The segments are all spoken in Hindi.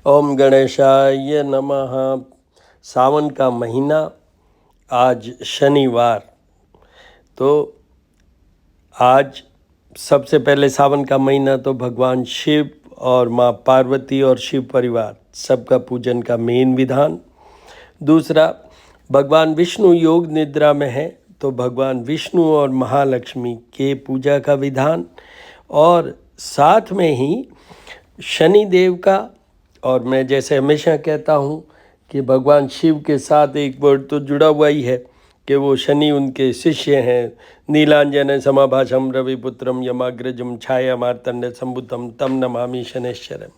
ओम गणेशाय नमः। सावन का महीना, आज शनिवार। तो आज सबसे पहले सावन का महीना तो भगवान शिव और माँ पार्वती और शिव परिवार सबका पूजन का मेन विधान। दूसरा, भगवान विष्णु योग निद्रा में है तो भगवान विष्णु और महालक्ष्मी के पूजा का विधान। और साथ में ही शनि देव का, और मैं जैसे हमेशा कहता हूँ कि भगवान शिव के साथ एक वर्ड तो जुड़ा हुआ ही है कि वो शनि उनके शिष्य हैं। नीलांजन समाभाषम रविपुत्रम यमाग्रजम छाया मार्तंड संबुतम तम नमामि शनैश्चरम।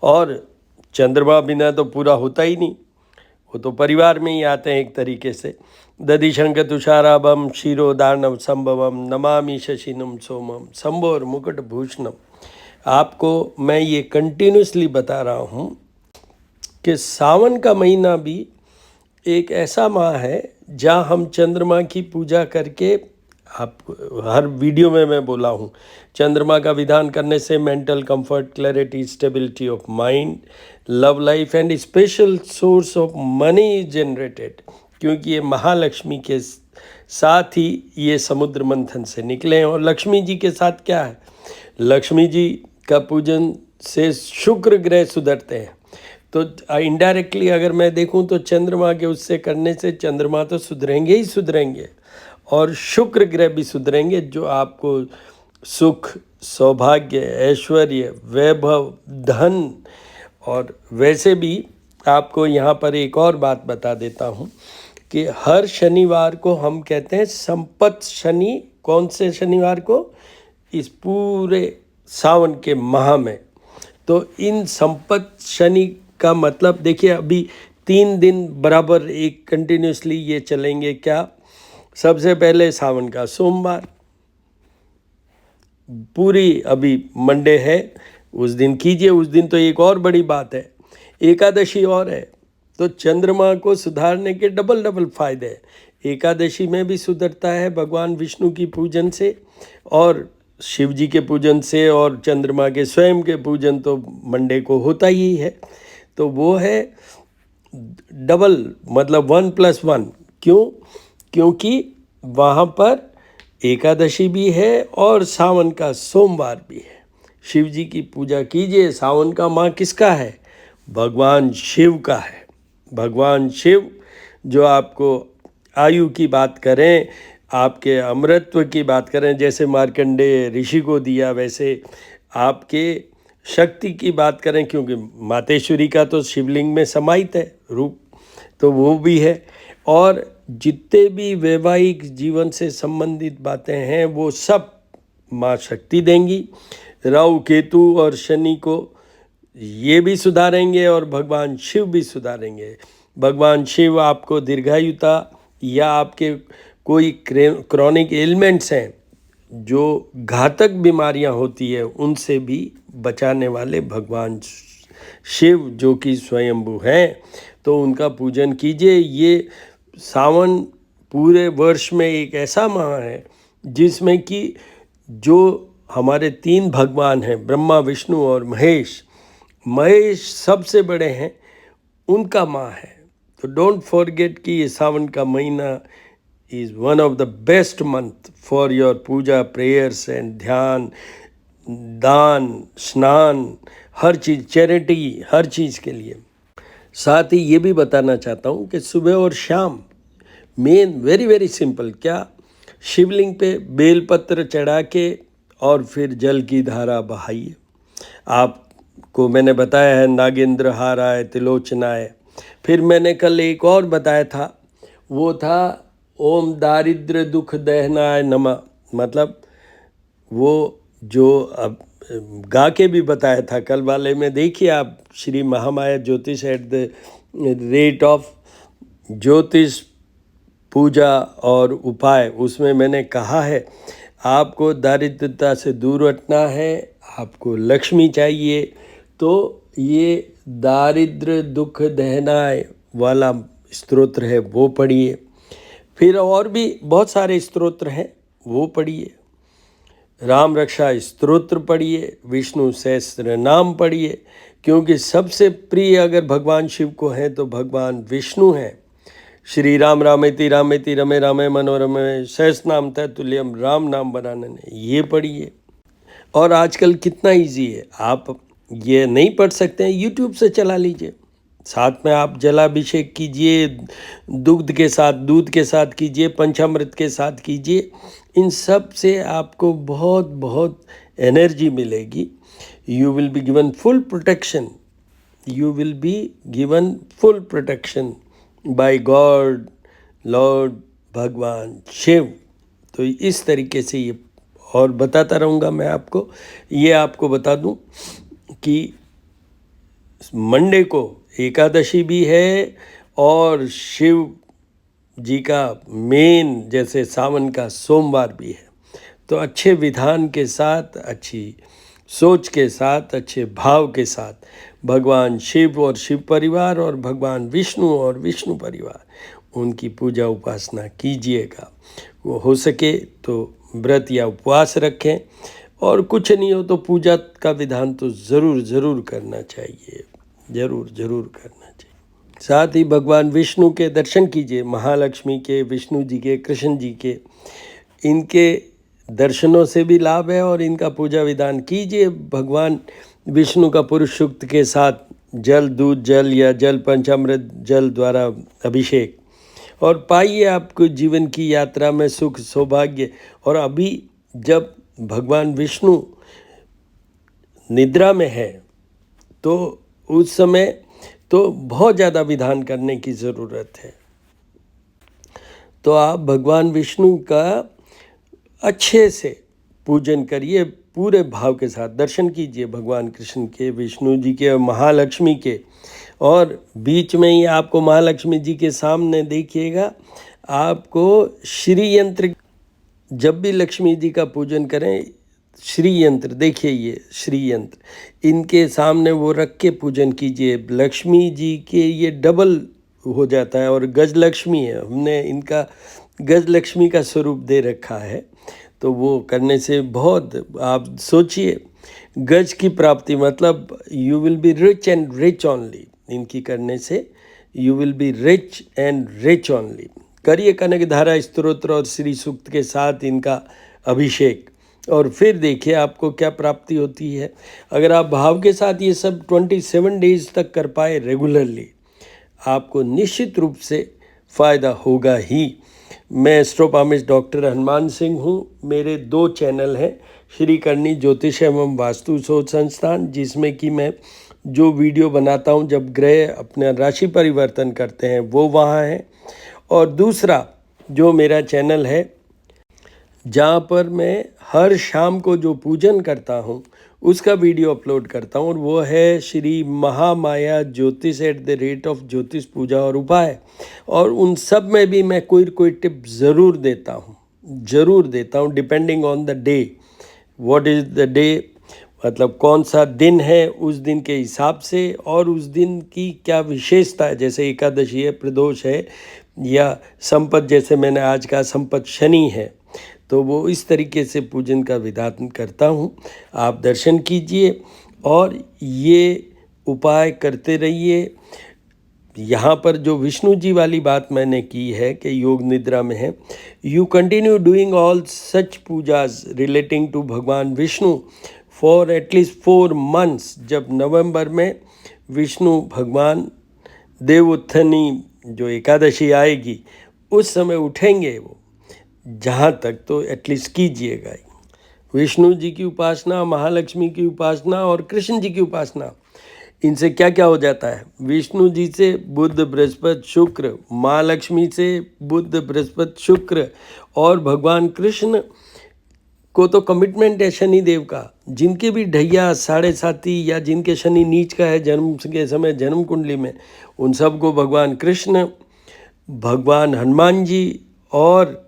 और चंद्रमा बिना तो पूरा होता ही नहीं, वो तो परिवार में ही आते हैं एक तरीके से। दधिशंक तुषाराभम क्षीरोदार्णव संभवम नमामि शशिनम सोमम संभोर मुकुट भूषणम। आपको मैं ये कंटिन्यूसली बता रहा हूँ कि सावन का महीना भी एक ऐसा माह है जहाँ हम चंद्रमा की पूजा करके, आप हर वीडियो में मैं बोला हूँ, चंद्रमा का विधान करने से mental comfort, clarity, stability of mind, love life and special source of money is generated. क्योंकि ये महालक्ष्मी के साथ ही ये समुद्र मंथन से निकले हैं। और लक्ष्मी जी के साथ क्या है, लक्ष्मी जी का पूजन से शुक्र ग्रह सुधरते हैं। तो इनडायरेक्टली अगर मैं देखूं तो चंद्रमा के उससे करने से चंद्रमा तो सुधरेंगे ही सुधरेंगे और शुक्र ग्रह भी सुधरेंगे, जो आपको सुख, सौभाग्य, ऐश्वर्य, वैभव, धन। और वैसे भी आपको यहाँ पर एक और बात बता देता हूँ कि हर शनिवार को हम कहते हैं संपत शनि। कौन से शनिवार को? इस पूरे सावन के माह में। तो इन संपत शनि का मतलब देखिए, अभी 3 दिन बराबर एक कंटिन्यूसली ये चलेंगे। क्या? सबसे पहले सावन का सोमवार, पूरी अभी मंडे है, उस दिन कीजिए। उस दिन तो एक और बड़ी बात है, एकादशी और है। तो चंद्रमा को सुधारने के डबल डबल फायदे हैं। एकादशी में भी सुधरता है भगवान विष्णु की पूजन से, और शिव जी के पूजन से, और चंद्रमा के स्वयं के पूजन तो मंडे को होता ही है। तो वो है डबल, मतलब 1+1। क्यों? क्योंकि वहाँ पर एकादशी भी है और सावन का सोमवार भी है। शिव जी की पूजा कीजिए। सावन का माह किसका है? भगवान शिव का है। भगवान शिव जो आपको आयु की बात करें, आपके अमृतत्व की बात करें, जैसे मार्कंडेय ऋषि को दिया, वैसे आपके शक्ति की बात करें, क्योंकि मातेश्वरी का तो शिवलिंग में समाहित है रूप, तो वो भी है। और जितने भी वैवाहिक जीवन से संबंधित बातें हैं वो सब माँ शक्ति देंगी। राहु, केतु और शनि को ये भी सुधारेंगे और भगवान शिव भी सुधारेंगे। भगवान शिव आपको दीर्घायुता, या आपके कोई क्रॉनिक एलिमेंट्स हैं जो घातक बीमारियां होती है, उनसे भी बचाने वाले भगवान शिव जो कि स्वयंभू हैं, तो उनका पूजन कीजिए। ये सावन पूरे वर्ष में एक ऐसा माह है जिसमें कि जो हमारे 3 भगवान हैं, ब्रह्मा, विष्णु और महेश, महेश सबसे बड़े हैं, उनका माह है। तो डोंट फॉरगेट कि ये सावन का महीना is one of the best month for your puja, prayers and dhyan, daan, स्नान, हर चीज़, चैरिटी, हर चीज़ के लिए। साथ ही ये भी बताना चाहता हूँ कि सुबह और शाम मेन वेरी वेरी सिंपल, क्या? शिवलिंग पे बेलपत्र चढ़ा के और फिर जल की धारा बहाइए। आपको मैंने बताया है नागेंद्र हाराय त्रिलोचनाय। फिर मैंने कल एक और बताया था, वो था ओम दारिद्र दुख दहनाय नमः। मतलब वो जो अब गा के भी बताया था कल वाले में, देखिए आप, श्री महामाया ज्योतिष एट द रेट ऑफ ज्योतिष पूजा और उपाय, उसमें मैंने कहा है आपको दारिद्रता से दूर हटना है, आपको लक्ष्मी चाहिए, तो ये दारिद्र दुख दहनाय वाला स्तोत्र है वो पढ़िए। फिर और भी बहुत सारे स्तोत्र हैं वो पढ़िए। राम रक्षा स्तोत्र पढ़िए, विष्णु सहस्त्र नाम पढ़िए, क्योंकि सबसे प्रिय अगर भगवान शिव को है तो भगवान विष्णु हैं। श्री राम रामेति रामेति रमे रामे मनोरमे सहस्रनाम तत्तुल्यम राम नाम वरानन, ये पढ़िए। और आजकल कितना इजी है, आप ये नहीं पढ़ सकते हैं, यूट्यूब से चला लीजिए। साथ में आप जलाभिषेक कीजिए, दूध के साथ कीजिए, पंचामृत के साथ कीजिए। इन सब से आपको बहुत बहुत एनर्जी मिलेगी। You will be given full protection, you will be given full protection bye God, Lord भगवान शिव। तो इस तरीके से ये और बताता रहूँगा मैं आपको। ये आपको बता दूँ कि मंडे को एकादशी भी है और शिव जी का मेन जैसे सावन का सोमवार भी है। तो अच्छे विधान के साथ, अच्छी सोच के साथ, अच्छे भाव के साथ भगवान शिव और शिव परिवार और भगवान विष्णु और विष्णु परिवार, उनकी पूजा उपासना कीजिएगा। वो हो सके तो व्रत या उपवास रखें, और कुछ नहीं हो तो पूजा का विधान तो ज़रूर करना चाहिए, ज़रूर करना चाहिए। साथ ही भगवान विष्णु के दर्शन कीजिए, महालक्ष्मी के, विष्णु जी के, कृष्ण जी के। इनके दर्शनों से भी लाभ है और इनका पूजा विधान कीजिए। भगवान विष्णु का पुरुष सूक्त के साथ जल, दूध जल या जल पंचामृत जल द्वारा अभिषेक, और पाइए आपको जीवन की यात्रा में सुख सौभाग्य। और अभी जब भगवान विष्णु निद्रा में है तो उस समय तो बहुत ज़्यादा विधान करने की ज़रूरत है। तो आप भगवान विष्णु का अच्छे से पूजन करिए, पूरे भाव के साथ दर्शन कीजिए भगवान कृष्ण के, विष्णु जी के और महालक्ष्मी के। और बीच में ही आपको महालक्ष्मी जी के सामने देखिएगा, आपको श्री यंत्र, जब भी लक्ष्मी जी का पूजन करें, श्री यंत्र देखिए, ये श्री यंत्र इनके सामने वो रख के पूजन कीजिए। लक्ष्मी जी के ये डबल हो जाता है, और गजलक्ष्मी है, हमने इनका गजलक्ष्मी का स्वरूप दे रखा है। तो वो करने से बहुत, आप सोचिए, गज की प्राप्ति मतलब you will be rich and rich only. इनकी करने से you will be rich and rich only. करिए कनकधारा स्तोत्र और श्री सूक्त के साथ इनका अभिषेक, और फिर देखिए आपको क्या प्राप्ति होती है। अगर आप भाव के साथ ये सब 27 डेज तक कर पाए रेगुलरली, आपको निश्चित रूप से फ़ायदा होगा ही। मैं एस्ट्रोपामिस्ट डॉक्टर हनुमान सिंह हूँ। मेरे 2 चैनल हैं, श्री करणी ज्योतिष एवं वास्तु शोध संस्थान, जिसमें कि मैं जो वीडियो बनाता हूँ जब ग्रह अपना राशि परिवर्तन करते हैं वो वहाँ है। और दूसरा जो मेरा चैनल है जहाँ पर मैं हर शाम को जो पूजन करता हूँ उसका वीडियो अपलोड करता हूँ, और वो है श्री महामाया ज्योतिष @ ज्योतिष पूजा और उपाय। और उन सब में भी मैं कोई टिप ज़रूर देता हूँ, depending on the day, what is the day, मतलब कौन सा दिन है उस दिन के हिसाब से, और उस दिन की क्या विशेषता है। जैसे एकादशी है, प्रदोष है, या संपत, जैसे मैंने आज कहा संपत शनि है, तो वो इस तरीके से पूजन का विधान करता हूँ। आप दर्शन कीजिए और ये उपाय करते रहिए। यहाँ पर जो विष्णु जी वाली बात मैंने की है कि योग निद्रा में है, you continue doing all such pujas relating to Bhagwan Vishnu for at least 4 months। जब नवंबर में विष्णु भगवान देवोत्थानी जो एकादशी आएगी उस समय उठेंगे वो, जहाँ तक तो एटलीस्ट कीजिएगा। विष्णु जी की उपासना, महालक्ष्मी की उपासना और कृष्ण जी की उपासना, इनसे क्या क्या हो जाता है। विष्णु जी से बुध बृहस्पति शुक्र, महालक्ष्मी से बुध बृहस्पति शुक्र, और भगवान कृष्ण को तो कमिटमेंट है शनि देव का। जिनके भी ढैया 7.5 या जिनके शनि नीच का है जन्म के समय जन्म कुंडली में, उन सबको भगवान कृष्ण, भगवान हनुमान जी और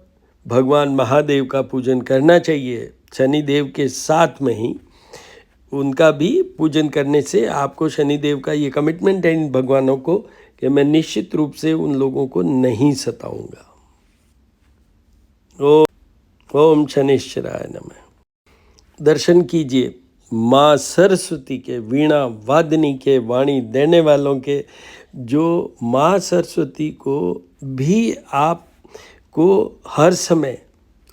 भगवान महादेव का पूजन करना चाहिए। शनि देव के साथ में ही उनका भी पूजन करने से आपको शनि देव का ये कमिटमेंट है इन भगवानों को कि मैं निश्चित रूप से उन लोगों को नहीं सताऊंगा। ओम शनिश्चराय नमः। दर्शन कीजिए माँ सरस्वती के, वीणा वादनी के, वाणी देने वालों के, जो माँ सरस्वती को भी आपको हर समय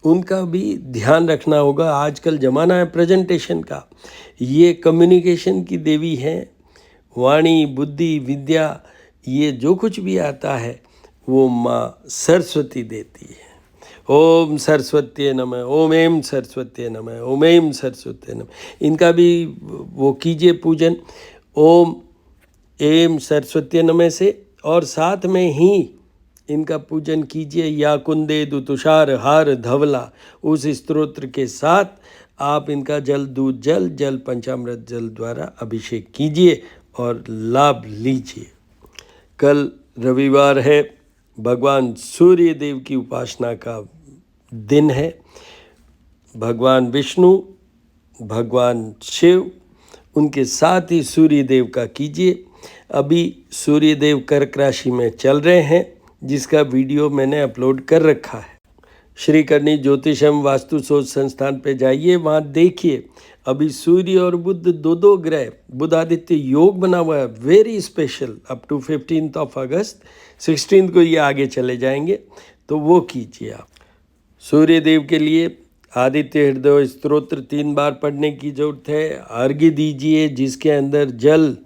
उनका भी ध्यान रखना होगा। आजकल ज़माना है प्रेजेंटेशन का, ये कम्युनिकेशन की देवी हैं। वाणी, बुद्धि, विद्या, ये जो कुछ भी आता है वो माँ सरस्वती देती है। ओम सरस्वती नमः, ओम ऐं सरस्वती नमः, ओम ऐं सरस्वती नमः। इनका भी वो कीजिए पूजन ओम ऐं सरस्वती नमः से, और साथ में ही इनका पूजन कीजिए या कुंदेदु तुषार हार धवला, उस स्तोत्र के साथ आप इनका जल, दूध जल, जल पंचामृत जल द्वारा अभिषेक कीजिए और लाभ लीजिए। कल रविवार है, भगवान सूर्य देव की उपासना का दिन है। भगवान विष्णु, भगवान शिव, उनके साथ ही सूर्य देव का कीजिए। अभी सूर्य देव कर्क राशि में चल रहे हैं, जिसका वीडियो मैंने अपलोड कर रखा है। श्री करनी ज्योतिषम वास्तु शोध संस्थान पे जाइए, वहाँ देखिए अभी सूर्य और बुध दो ग्रह, बुध आदित्य योग बना हुआ है, वेरी स्पेशल, अप टू 15 अगस्त। 16 को ये आगे चले जाएंगे, तो वो कीजिए आप। सूर्य देव के लिए आदित्य हृदय स्तोत्र 3 बार पढ़ने की जरूरत है। अर्घ्य दीजिए, जिसके अंदर जल,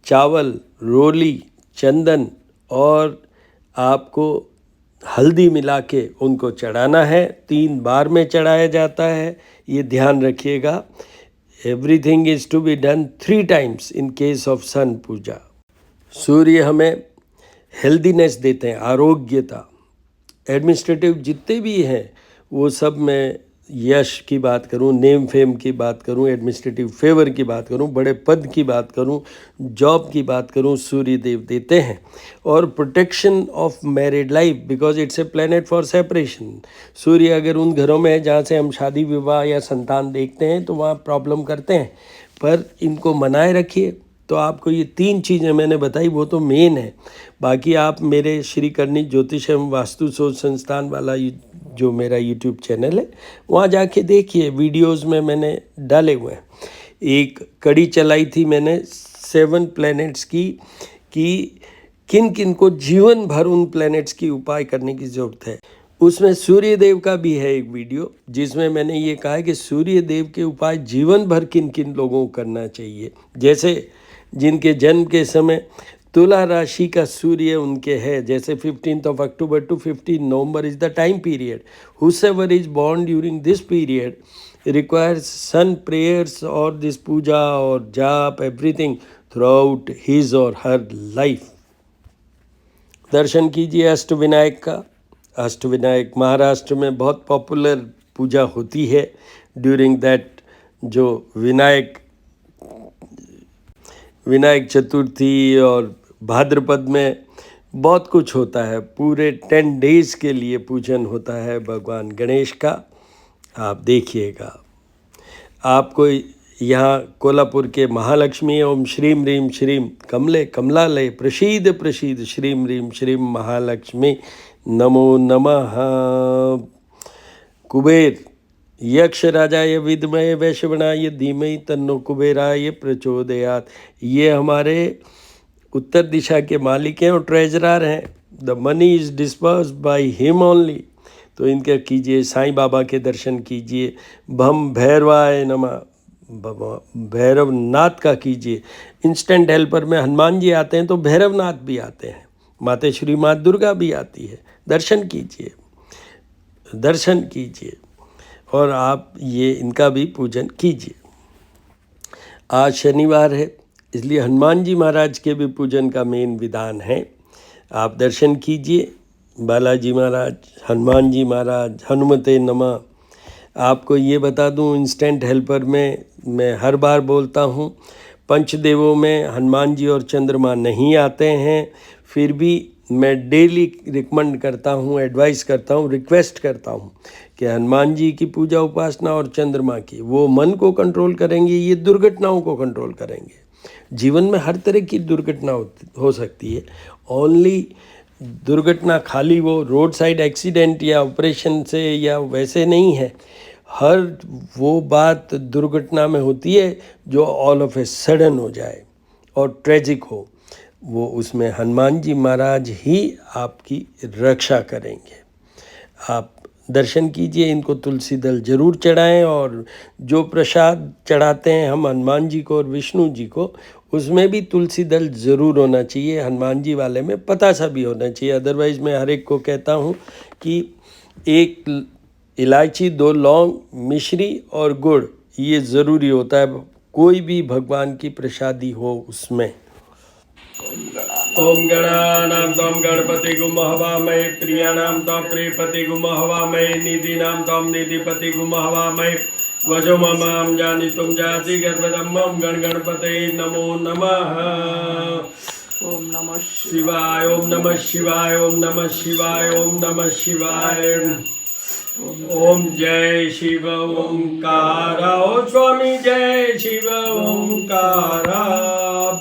चावल, रोली, चंदन और आपको हल्दी मिला के उनको चढ़ाना है। 3 बार में चढ़ाया जाता है, ये ध्यान रखिएगा। Everything is to be done 3 times in case of sun puja. सूर्य हमें हेल्दीनेस देते हैं, आरोग्यता। एडमिनिस्ट्रेटिव जितने भी हैं वो सब, मैं यश की बात करूं, नेम फेम की बात करूं, एडमिनिस्ट्रेटिव फेवर की बात करूं, बड़े पद की बात करूं, जॉब की बात करूं, सूर्य देव देते हैं। और protection of married life, because it's a planet for separation. सूर्य अगर उन घरों में है जहाँ से हम शादी विवाह या संतान देखते हैं तो वहाँ प्रॉब्लम करते हैं, पर इनको मनाए रखिए। तो आपको ये 3 चीज़ें मैंने बताई, वो तो मेन है। बाकी आप मेरे श्री करनी ज्योतिषम वास्तु शोध संस्थान वाला जो मेरा यूट्यूब चैनल है, वहाँ जाके देखिए, वीडियोस में मैंने डाले हुए हैं। एक कड़ी चलाई थी मैंने 7 प्लैनेट्स की, कि किन किन को जीवन भर उन प्लैनेट्स की उपाय करने की ज़रूरत है। उसमें सूर्य देव का भी है एक वीडियो, जिसमें मैंने ये कहा है कि सूर्य देव के उपाय जीवन भर किन किन लोगों को करना चाहिए। जैसे जिनके जन्म के समय तुला राशि का सूर्य उनके है, जैसे 15 October to 15 November is the time period. Whoever is born during this period requires sun prayers और दिस पूजा और जाप, एवरीथिंग थ्रू हिज और हर लाइफ। दर्शन कीजिए अष्टविनायक का। अष्टविनायक महाराष्ट्र में बहुत पॉपुलर पूजा होती है ड्यूरिंग दैट, जो विनायक चतुर्थी और भाद्रपद में बहुत कुछ होता है। पूरे 10 डेज के लिए पूजन होता है भगवान गणेश का, आप देखिएगा। आपको यहाँ कोल्हापुर के महालक्ष्मी ओम श्रीम रीम श्रीम कमले कमलालय प्रसीद प्रसीद श्रीम रीम श्रीम महालक्ष्मी नमो नमः। कुबेर यक्ष राजाय विद्महे वैश्वनाय धीमहि तन्नो कुबेराय प्रचोदयात्, ये हमारे उत्तर दिशा के मालिक हैं और ट्रेजरर हैं। The money is dispersed by him only. तो इनका कीजिए, साईं बाबा के दर्शन कीजिए। भम भैरवाय नमः, भैरवनाथ का कीजिए। इंस्टेंट हेल्पर में हनुमान जी आते हैं तो भैरवनाथ भी आते हैं, मातेश्वरी माँ दुर्गा भी आती है। दर्शन कीजिए, दर्शन कीजिए और आप ये इनका भी पूजन कीजिए। आज शनिवार है, इसलिए हनुमान जी महाराज के भी पूजन का मेन विधान है। आप दर्शन कीजिए, बालाजी महाराज, हनुमान जी महाराज, हनुमते नमः। आपको ये बता दूं, इंस्टेंट हेल्पर में मैं हर बार बोलता हूं, पंचदेवों में हनुमान जी और चंद्रमा नहीं आते हैं, फिर भी मैं डेली रिकमेंड करता हूँ, एडवाइस करता हूँ, रिक्वेस्ट करता हूँ कि हनुमान जी की पूजा उपासना और चंद्रमा की, वो मन को कंट्रोल करेंगे, ये दुर्घटनाओं को कंट्रोल करेंगे। जीवन में हर तरह की दुर्घटना हो सकती है। ओनली दुर्घटना खाली वो रोड साइड एक्सीडेंट या ऑपरेशन से या वैसे नहीं है। हर वो बात दुर्घटना में होती है जो ऑल ऑफ ए सडन हो जाए और ट्रेजिक हो, वो उसमें हनुमान जी महाराज ही आपकी रक्षा करेंगे। आप दर्शन कीजिए, इनको तुलसी दल जरूर चढ़ाएं, और जो प्रसाद चढ़ाते हैं हम हनुमान जी को और विष्णु जी को, उसमें भी तुलसी दल ज़रूर होना चाहिए। हनुमान जी वाले में पतासा भी होना चाहिए। अदरवाइज़ मैं हर एक को कहता हूँ कि एक इलायची, 2 लौंग, मिश्री और गुड़, ये ज़रूरी होता है कोई भी भगवान की प्रसादी हो उसमें। ओम गणानां त्वं गणपतिगुं हवामहे, प्रियाणां त्वं प्रियपतिगुं हवामहे, निधीनां त्वं निधिपतिगुं हवामहे, वजो ममां जानीतुं जाति गर्भधम्मं गण गणपतये नमो नमः। ओम नमः शिवाय, ओम नमः शिवाय, ओम नमः शिवाय, ओम नमः शिवाय। ओम जय शिव ओंकारा, ओ स्वामी जय शिव ओंकारा,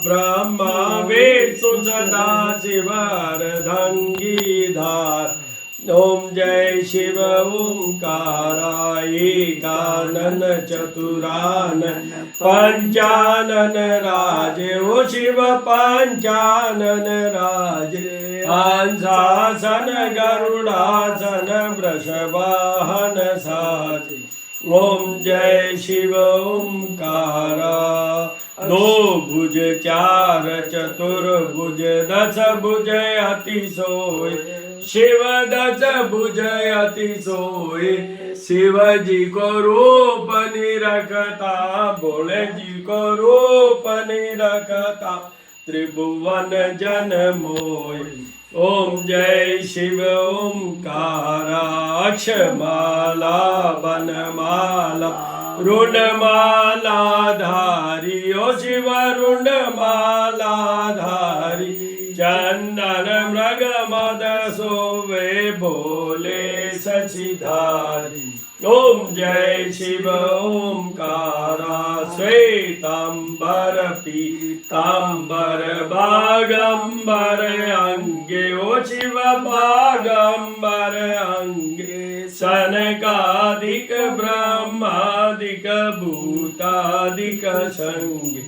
ब्रह्मा विष्णु सदा शिव अर्धंगीधार। ओम जय शिव ओंकारा, एकानन चतुरानन पंचानन राजे, ओ शिव पंचानन राजे, हंसासन गरुड़ासन वृषवाहन साजे। ओम जय शिव ओंकारा, 2 भुज 4 चतुर्भुज 10 भुज अति सोय, शिव 10 भुज अति सोय। शिव जी को रूप निरखता, भोले जी को रूप निरखता, त्रिभुवन जन मोय। ओम जय शिव ओंकारा, अक्षमाला वनमाला रुणमाला धारी, ओ शिव रुणमाला धारी, चंदन मृग मद सोवे भोले शशिधारी। ओम जय शिव ओंकारा, श्वेतांबर पीतांबर बागंबर अंगे, ओ शिव बागंबर अंगे, सनकादिक ब्रह्मादिक भूतादिक संगे।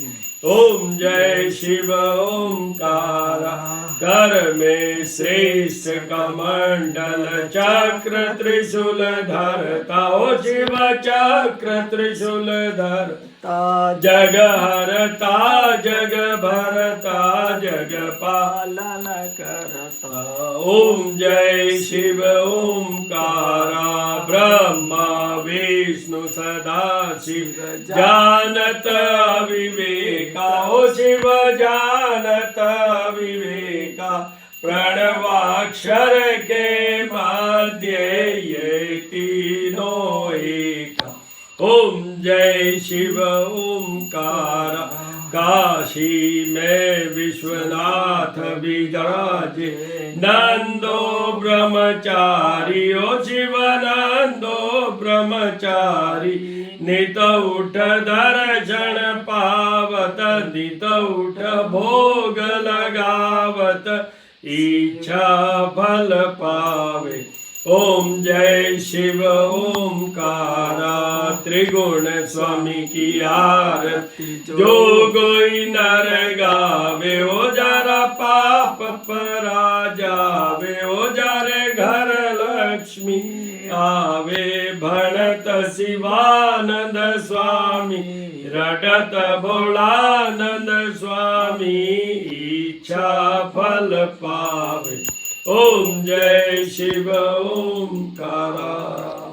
ओम जय शिव ओंकारा, कर में श्रेष्ठ कमंडल चक्र त्रिशूल धरता, ओ शिव चक्र त्रिशूल धरता, जग हरता जग भरता, जग पालन करता। ओम जय शिव ओंकारा, ब्रह्मा विष्णु सदा शिव जानत विवेका, ओ शिव जानत विवेका, प्रणवाक्षर के मध्य ये तीनों एका। ओम जय शिव ओंकारा, काशी में विश्वनाथ विराजे, नंदो ब्रह्मचारी, ओ शिव नंदो ब्रह्मचारी, नित उठ दर्शन पावत, नित उठ भोग लगावत, इच्छा फल पावे। ओम जय शिव ओंकारा, त्रिगुण स्वामी की आरती जो कोई नर गावे, ओ जरा पाप परा जावे, ओ जरे घर लक्ष्मी आवे। भणत शिवानंद स्वामी, रटत भोलानंद स्वामी, इच्छा फल पावे। ओम जय शिव ओंकारा,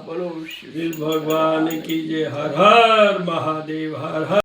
बोलो शिव भगवान की जय। हर हर महादेव, हर हर।